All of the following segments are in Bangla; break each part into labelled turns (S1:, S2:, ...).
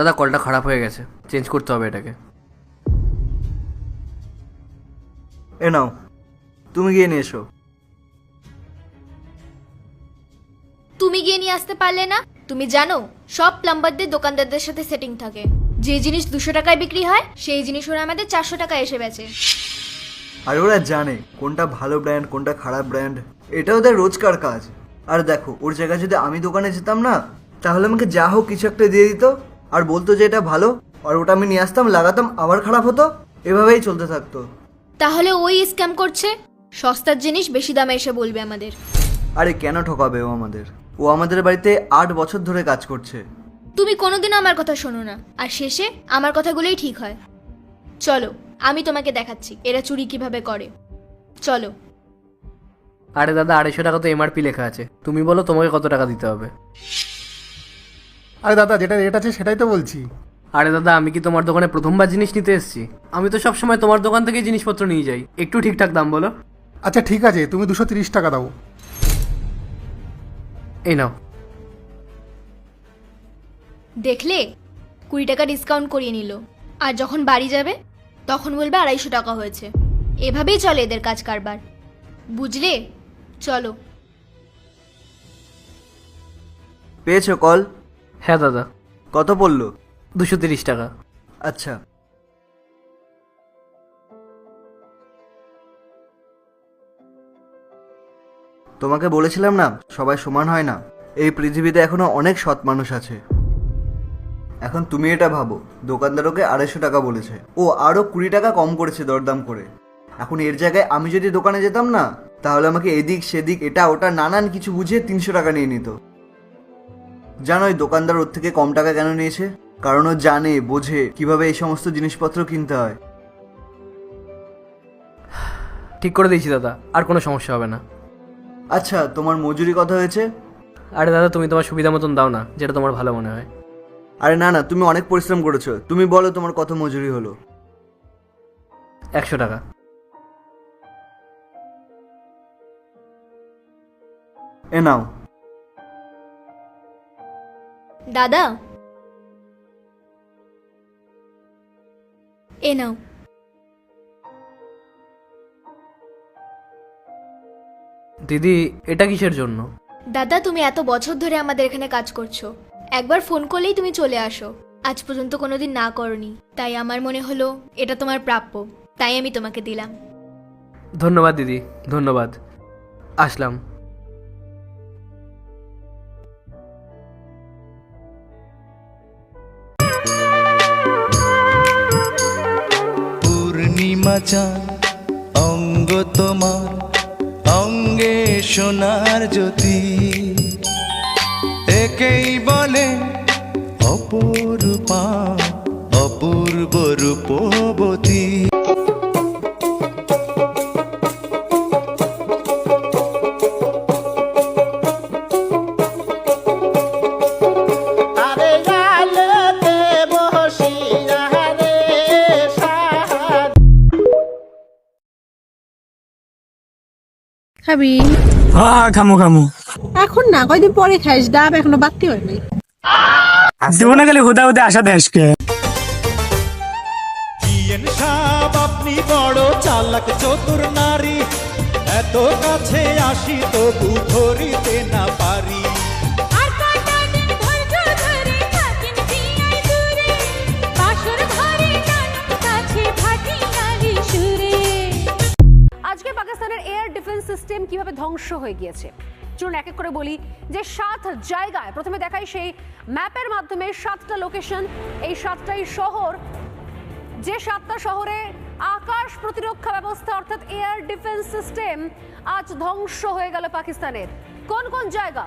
S1: দাদা কলটা খারাপ হয়ে গেছে, চেঞ্জ করতে হবে এটাকে।
S2: এ নাও, তুমি গিয়ে নিয়ে এসো।
S3: তুমি গিয়ে নিয়ে আসতে পারলে না? তুমি জানো সব প্লাম্বারদের দোকানদারদের সাথে সেটিং থাকে, যে জিনিস 200 টাকায় বিক্রি হয় সেই জিনিস ওরা আমাদের 400 টাকায় এসে বেচে।
S2: আর ওরা জানে কোনটা ভালো ব্র্যান্ড কোনটা খারাপ ব্র্যান্ড, এটা ওদের রোজকার কাজ। আর দেখো, ওর জায়গায় যদি আমি দোকানে যেতাম না, তাহলে আমাকে যা হোক কিছু একটা দিয়ে দিত আর বলতো যে এটা ভালো, আর ওটা আমি নিয়ে আসতাম, লাগাতাম, আবার খারাপ হতো, এভাবেই চলতে থাকতো।
S3: তাহলে ওই স্ক্যাম করছে, সস্তার জিনিস বেশি দামে এসে বলবে আমাদের।
S2: আরে কেন ঠকাবে ও আমাদের? ও আমাদের বাড়িতে 8 বছর ধরে কাজ করছে।
S3: তুমি কোনোদিনও আমার কথা শোনো না, আর শেষে আমার কথাগুলোই ঠিক হয়। চলো, আমি তোমাকে দেখাচ্ছি এরা চুরি কিভাবে করে। চলো।
S1: আরে দাদা, 250 টাকা তো এমআরপি লেখা আছে, তুমি বলো তোমাকে কত টাকা দিতে হবে।
S4: আরে দাদা, যেটা রেট আছে সেটাই তো বলছি।
S1: আরে দাদা, আমি কি তোমার দোকানে প্রথমবার জিনিস নিতে এসেছি? আমি তো সবসময় তোমার দোকান থেকে জিনিসপত্র নিয়ে যাই, একটু ঠিকঠাক দাম বলো।
S4: আচ্ছা ঠিক আছে, তুমি 230 টাকা দাও।
S1: এই নাও।
S3: দেখলে, 20 টাকা ডিসকাউন্ট করিয়ে নিল, আর যখন বাড়ি যাবে তখন বলবে 250 টাকা হয়েছে। এভাবেই চলে এদের কাজ কারবার, বুঝলে? চলো।
S2: পেয়েছো কল?
S1: হ্যাঁ দাদা।
S2: কত পড়লো?
S1: 230 টাকা।
S2: আচ্ছা। তোমাকে বলেছিলাম না, সবাই সমান হয় না। এই পৃথিবীতে এখনো অনেক সৎ মানুষ আছে। এখন তুমি এটা ভাবো, দোকানদার ওকে 250 টাকা বলেছে, ও আরো 20 টাকা কম করেছে দরদাম করে। এখন এর জায়গায় আমি যদি দোকানে যেতাম না, তাহলে আমাকে এদিক সেদিক এটা ওটা নানান কিছু বুঝিয়ে 300 টাকা নিয়ে নিত। জানো ওই দোকানদার ওর থেকে কম টাকা কেন নিয়েছে? কারণ ও জানে, বোঝে কিভাবে এই সমস্ত জিনিসপত্র কিনতে হয়।
S1: ঠিক করে দিয়েছি দাদা, আর কোনো সমস্যা হবে না।
S2: আচ্ছা, তোমার মজুরি কত হয়েছে?
S1: আরে দাদা, তুমি তোমার সুবিধা মতন দাও না, যেটা তোমার ভালো মনে হয়।
S2: আরে না না, তুমি অনেক পরিশ্রম করেছো, তুমি বলো তোমার কত মজুরি হলো।
S1: 100 টাকা।
S2: এ নাও।
S3: দাদা, এ নাও।
S1: দিদি, এটা কিসের জন্য?
S3: দাদা, তুমি এত বছর ধরে আমাদের এখানে কাজ করছো, একবার ফোন করলেই তুমি চলে আসো, আজ পর্যন্ত কোনোদিন না করনি, তাই আমার মনে হলো এটা তোমার প্রাপ্য, তাই আমি তোমাকে দিলাম।
S1: ধন্যবাদ দিদি, ধন্যবাদ। আসলাম।
S5: পূর্ণিমা চাঁদ অঙ্গ তোমার, অঙ্গে সোনার জ্যোতি, একেই বলে অপরূপা, অপূর্ব রূপবতী।
S6: খাবি?
S7: হ্যাঁ খামু খামু।
S6: এখন না, কয়দিন পরে খাইস, ডাব এখনো বাড়তি হয় নাই।
S7: দেবো না, খালি হুদা হুদা আসা দেশকে।
S8: আপনি বড় চালাক চতুর নারী, এত কাছে আসি তবু ধরিতে না পারি।
S9: আজকে পাকিস্তানের এয়ার ডিফেন্স সিস্টেম কিভাবে ধ্বংস হয়ে গিয়েছে চলুন এক এক করে বলি। যে 7 জায়গায়, প্রথমে দেখাই সেই ম্যাপের মাধ্যমে 7টা লোকেশন, এই 7টাই শহর, যে 7টা শহরে আকাশ প্রতিরক্ষা ব্যবস্থা অর্থাৎ এয়ার ডিফেন্স সিস্টেম আজ ধ্বংস হয়ে গেল পাকিস্তানের। কোন কোন জায়গা?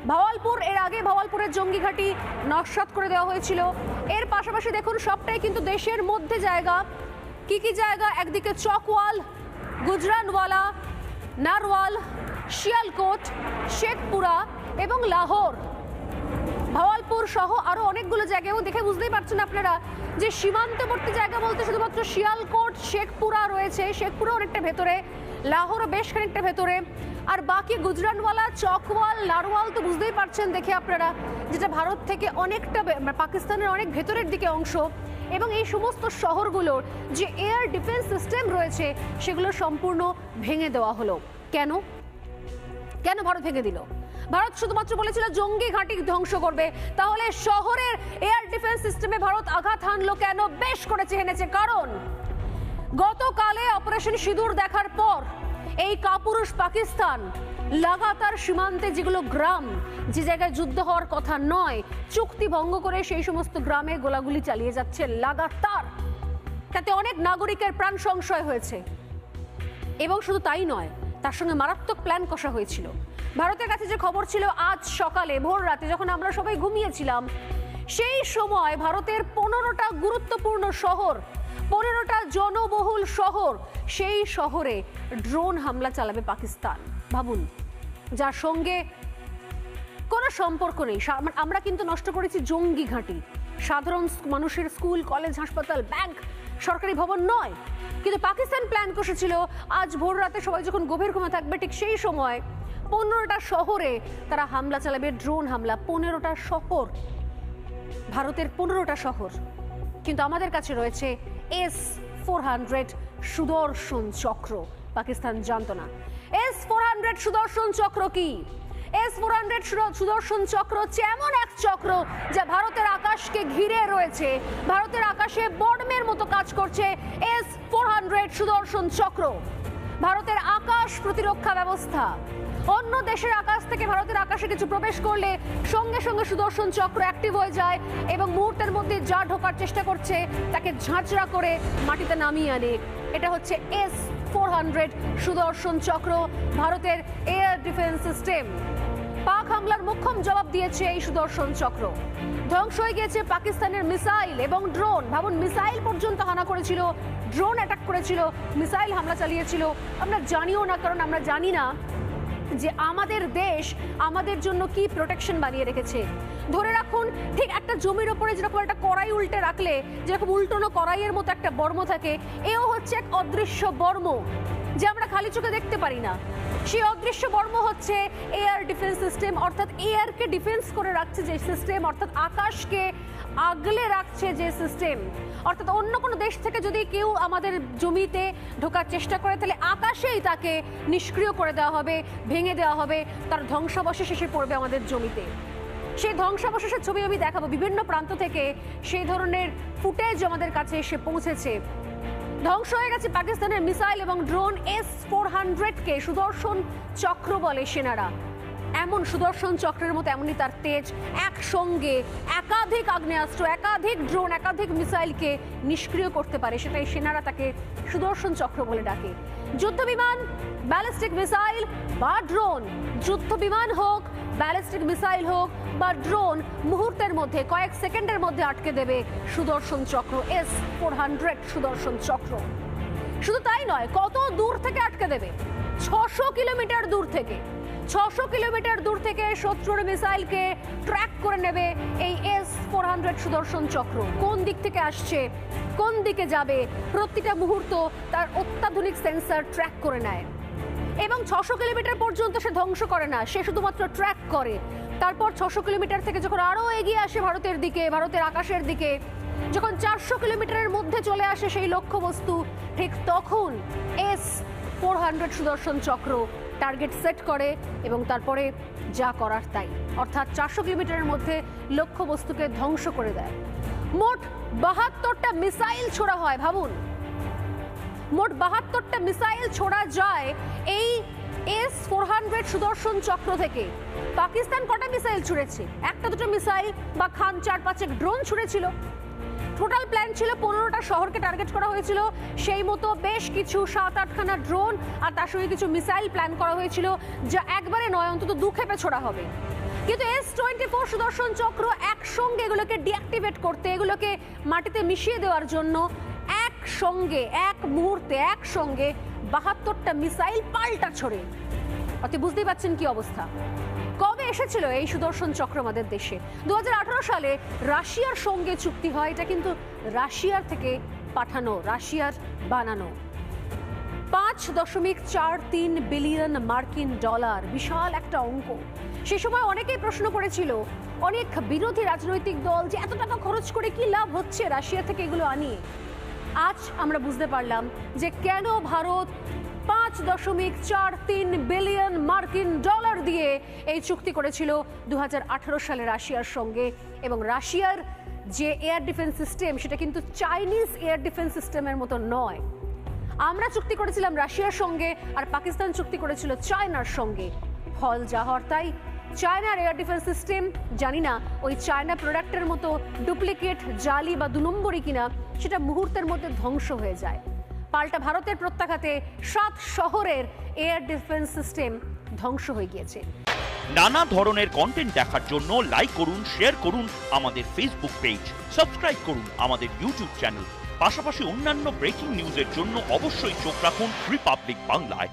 S9: ভাওয়ালপুর, এর আগে ভাওয়ালপুরের জঙ্গি ঘাঁটি নস্যাৎ করে দেওয়া হয়েছিল। এর পাশাপাশি দেখুন সবটাই কিন্তু দেশের মধ্যে জায়গা। কি কি জায়গা? একদিকে চকওয়াল, গুজরানওয়ালা, নারওয়াল, শিয়ালকোট, শেখপুরা এবং লাহোর। ভাওয়ালপুর সহ আরো অনেকগুলো জায়গা, এবং দেখে বুঝতেই পারছেন আপনারা যে সীমান্তবর্তী জায়গা বলতে শুধুমাত্র শিয়ালকোট, শেখপুরা রয়েছে। শেখপুরা অনেকটা ভেতরে, লাহোরও বেশ খানিকটা ভেতরে, আর বাকি গুজরানওয়ালা, চকওয়াল, নারওয়াল তো বুঝতেই পারছেন দেখে আপনারা, যেটা ভারত থেকে অনেকটা পাকিস্তানের অনেক ভেতরের দিকে অংশ। এবং এই সমস্ত শহরগুলোর যে এয়ার ডিফেন্স সিস্টেম রয়েছে সেগুলো সম্পূর্ণ ভেঙে দেওয়া হলো। কেন কেন ভারত ভেঙে দিল? ভারত শুধুমাত্র বলেছিল জঙ্গি ঘাঁটি ধ্বংস করবে, তাহলে শহরের এয়ার ডিফেন্স সিস্টেমে ভারত আঘাত হানলো কেন? বেশ করেছে হেনেছে, কারণ গতকালে অপারেশন সিঁদুর দেখার পর এই কাপুরুষ পাকিস্তান লাগাতার সীমান্তে যেগুলো গ্রাম, যে জায়গায় যুদ্ধ হওয়ার কথা নয়, চুক্তি ভঙ্গ করে সেই সমস্ত গ্রামে গোলাগুলি চালিয়ে যাচ্ছে লাগাতার। তাতে অনেক নাগরিকের প্রাণ সংশয় হয়েছে। এবং শুধু তাই নয়, তার সঙ্গে মারাত্মক প্ল্যান কষা হয়েছিল। ভারতের কাছে যে খবর ছিল আজ সকালে ভোর রাতে যখন আমরা সবাই ঘুমিয়েছিলাম, সেই সময় ভারতের 15টা গুরুত্বপূর্ণ শহর, 15টা জনবহুল শহর, সেই শহরে ড্রোন হামলা চালাবে পাকিস্তান। ভাবুন, যার সঙ্গে কোনো সম্পর্ক নেই। আমরা কিন্তু নষ্ট করেছি জঙ্গি ঘাঁটি, সাধারণ মানুষের স্কুল, কলেজ, হাসপাতাল, ব্যাংক, সরকারি ভবন নয়। কিন্তু পাকিস্তান প্ল্যান করেছিল আজ ভোর রাতে সবাই যখন গভীর ঘুমে থাকবে ঠিক সেই সময় 15টা শহরে তারা হামলা চালাবে, ড্রোন হামলা। 15টা শহর, ভারতের 15টা শহর। কিন্তু আমাদের কাছে রয়েছে S-400 সুদর্শন চক্র। পাকিস্তান জানতো না S-400 সুদর্শন চক্র কি। S-400 সুদর্শন চক্র হচ্ছে এমন এক চক্র যা ভারতের আকাশকে ঘিরে রয়েছে, ভারতের আকাশে বর্মের মতো কাজ করছে। S-400 সুদর্শন চক্র ভারতের আকাশ প্রতিরক্ষা ব্যবস্থা। অন্য দেশের আকাশ থেকে ভারতের আকাশে কিছু প্রবেশ করলে সঙ্গে সঙ্গে সুদর্শন চক্র অ্যাক্টিভ হয়ে যায় এবং মুহূর্তের মধ্যে যা ঢোকার চেষ্টা করছে তাকে ঝাঁঝরা করে মাটিতে নামিয়ে আনে। এটা হচ্ছে S-400 সুদর্শন চক্র, ভারতের এয়ার ডিফেন্স সিস্টেম। পাক হামলার মোক্ষম জবাব দিয়েছে এই সুদর্শন চক্র। ধ্বংস হয়ে গিয়েছে পাকিস্তানের মিসাইল এবং ড্রোন। ভাবুন, মিসাইল পর্যন্ত হানা করেছিল, ড্রোন অ্যাটাক করেছিল, মিসাইল হামলা চালিয়েছিল। আমরা জানিও না, কারণ আমরা জানি না যে আমাদের দেশ আমাদের জন্য কি প্রোটেকশন বানিয়ে রেখেছে। ধরে রাখুন, ঠিক একটা জমির ওপরে যেরকম একটা কড়াই উল্টে রাখলে যেরকম উল্টোনো কড়াইয়ের মতো একটা বর্ম থাকে, এও হচ্ছে এক অদৃশ্য বর্ম যে আমরা খালি চোখে দেখতে পারি না। সেই অদৃশ্য বর্ম হচ্ছে এয়ার ডিফেন্স সিস্টেম, অর্থাৎ এয়ারকে ডিফেন্স করে রাখছে যে সিস্টেম, অর্থাৎ আকাশকে আগলে রাখছে যে সিস্টেম। অর্থাৎ অন্য কোনো দেশ থেকে যদি কেউ আমাদের জমিতে ঢোকার চেষ্টা করে, তাহলে আকাশেই তাকে নিষ্ক্রিয় করে দেওয়া হবে, ভেঙে দেওয়া হবে, তার ধ্বংসাবশেষ এসে পড়বে আমাদের জমিতে। সেই ধ্বংসাবশেষের ছবি আমি দেখাবো। বিভিন্ন প্রান্ত থেকে সেই ধরনের ফুটেজ আমাদের কাছে এসে পৌঁছেছে। ধ্বংস হয়ে গেছে পাকিস্তানের মিসাইল এবং ড্রোন। S-400-কে সুদর্শন চক্র বলে সেনারা। এমন সুদর্শন চক্রের মতো এমনই তার তেজ, একসঙ্গে একাধিক আগ্নেয়াস্ত্র, একাধিক ড্রোন, একাধিক মিসাইলকে নিষ্ক্রিয় করতে পারে। সেটাই সেনারা তাকে সুদর্শন চক্র বলে ডাকে। যুদ্ধ বিমান, ব্যালিস্টিক মিসাইল বা ড্রোন, যুদ্ধ বিমান হোক, ব্যালিস্টিক মিসাইল হোক বা ড্রোন, মুহূর্তের মধ্যে, কয়েক সেকেন্ডের মধ্যে আটকে দেবে সুদর্শন চক্র, S-400 সুদর্শন চক্র। শুধু তাই নয়, কত দূর থেকে আটকে দেবে? 600 কিলোমিটার দূর থেকে। 600 কিলোমিটার দূর থেকে শত্রুর মিসাইলকে ট্র্যাক করে নেবে এই S-400 সুদর্শন চক্র। কোন দিক থেকে আসছে, কোন দিকে যাবে, প্রতিটা মুহূর্ত তার অত্যাধুনিক সেন্সর ট্র্যাক করে নেয়। এবং 600 কিলোমিটার পর্যন্ত সে ধ্বংস করে না, সে শুধুমাত্র ট্র্যাক করে। তারপর 600 কিলোমিটার থেকে যখন আরও এগিয়ে আসে ভারতের দিকে, ভারতের আকাশের দিকে, যখন 400 কিলোমিটারের মধ্যে চলে আসে সেই লক্ষ্যবস্তু, ঠিক তখন S-400 সুদর্শন চক্র টার্গেট সেট করে এবং তারপরে যা করার তাই, অর্থাৎ 400 কিলোমিটারের মধ্যে লক্ষ্যবস্তুকে ধ্বংস করে দেয়। মোট 72টা মিসাইল ছোড়া হয়। ভাবুন, মোট 72টা মিসাইল ছোড়া যায় এই S-400 সুদর্শন চক্র থেকে। পাকিস্তান কটা মিসাইল ছুড়েছে? একটা দুটো মিসাইল বা খান 4-5 ড্রোন ছুড়েছিল। টোটাল প্ল্যান ছিল 15টা শহরকে টার্গেট করা হয়েছিল, সেই মতো বেশ কিছু 7-8খানা ড্রোন আর তার সঙ্গে কিছু মিসাইল প্ল্যান করা হয়েছিল, যা একবারে নয়, অন্তত 2 ক্ষেপে ছোড়া হবে। কিন্তু S-24 সুদর্শন চক্র একসঙ্গে এগুলোকে ডিঅ্যাক্টিভেট করতে, এগুলোকে মাটিতে মিশিয়ে দেওয়ার জন্য একসঙ্গে, এক মুহূর্তে একসঙ্গে 72টা মিসাইল পাল্টা ছড়ে। অর্থাৎ বুঝতেই পারছেন কি অবস্থা। কবে এসেছিল এই সুদর্শন চক্র আমাদের দেশে? 2018 সালে রাশিয়ার সঙ্গে চুক্তি হয়। এটা কিন্তু রাশিয়ার থেকে পাঠানো, রাশিয়ার বানানো। $5.43 বিলিয়ন মার্কিন ডলার, বিশাল একটা অঙ্ক। সে সময় অনেকেই প্রশ্ন করেছিল, অনেক বিরোধী রাজনৈতিক দল, যে এত টাকা খরচ করে কি লাভ হচ্ছে রাশিয়া থেকে এগুলো আনিয়ে। আজ আমরা বুঝতে পারলাম যে কেন ভারত $5.43 বিলিয়ন মার্কিন ডলার দিয়ে এই চুক্তি করেছিল 2018 সালে রাশিয়ার সঙ্গে। এবং রাশিয়ার যে এয়ার ডিফেন্স সিস্টেম সেটা কিন্তু চাইনিজ এয়ার ডিফেন্স সিস্টেমের মতো নয়। আমরা চুক্তি করেছিলাম রাশিয়ার সঙ্গে, আর পাকিস্তান চুক্তি করেছিল চায়নার সঙ্গে। ফল যা হওয়ার তাই। চায়নার এয়ার ডিফেন্স সিস্টেম জানি না ওই চায়না প্রোডাক্টের মতো ডুপ্লিকেট, জালি বা 2 নম্বরই কিনা, সেটা মুহূর্তের মধ্যে ধ্বংস হয়ে যায়। পাল্টা ভারতের প্রত্যাঘাতে 7 শহরের এয়ার ডিফেন্স সিস্টেম ধ্বংস হয়ে গিয়েছে।
S10: নানা ধরনের কন্টেন্ট দেখার জন্য লাইক করুন, শেয়ার করুন আমাদের ফেসবুক পেজ, সাবস্ক্রাইব করুন আমাদের ইউটিউব চ্যানেল। পাশাপাশি অন্যান্য ব্রেকিং নিউজের জন্য অবশ্যই চোখ রাখুন রিপাবলিক বাংলায়।